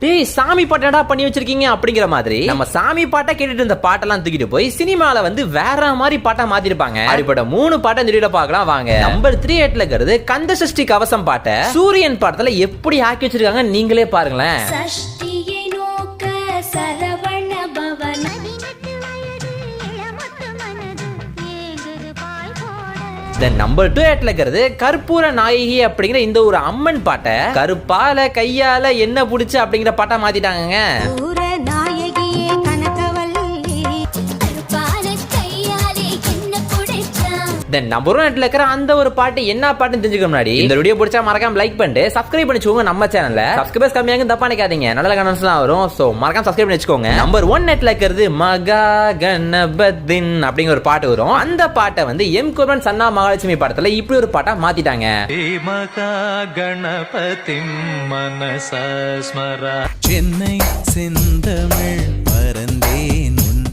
டேய் சாமி பாட்டடா பண்ணி வச்சிருக்கீங்க அப்படிங்கிற மாதிரி நம்ம சாமி பாட்டை கேட்டுட்டு இருந்த பாட்டெல்லாம் தூக்கிட்டு போய் சினிமால வந்து வேற மாதிரி பாட்டா மாத்திருப்பாங்க. அப்படிப்பட்ட 3 பாட்டை இந்த வீடியோல பார்க்கலாம் வாங்க. நம்பர் 38ல இருக்கிறது கந்த சஷ்டி கவசம் பாட்டை சூரியன் பாட்டத்துல எப்படி ஆக்கி வச்சிருக்காங்க நீங்களே பாருங்களேன். நம்பர் 28ல இருக்கிறது கற்பூர நாயகி அப்படிங்கிற இந்த ஒரு அம்மன் பாட்டை கருப்பால கையால என்ன புடிச்சு அப்படிங்கிற பாட்டா மாத்திட்டாங்க. நம்பர் 1 இருக்கிற அந்த ஒரு பாட்டு என்ன பாட்டுன்னு தெரிஞ்சுக்க முன்னாடி இந்த வீடியோ பிடிச்சா மறக்காம லைக் பண்ணிட்டு சப்ஸ்கிரைப் பண்ணிச்சுக்கோங்க. நம்ம சேனல்ல சப்ஸ்கிரைபர்ஸ் கம்மியாக தப்பா நினைக்காதீங்க, நல்ல கமெண்ட்ஸ்லாம் வரும். சோ மறக்காம சப்ஸ்கிரைப் பண்ணி வச்சுக்கோங்க. நம்பர் 1 நெட்ல இருக்கிறது மகா கணபதின் அப்படிங்கிற ஒரு பாட்டு வரும். அந்த பாட்டை வந்து எம் குமரன் சன்னா மகாலட்சுமி படத்துல இப்படி ஒரு பாட்டா மாத்திட்டாங்க. மகா கணபதி மனச ஸ்மரா சென்னை செந்தமிழ்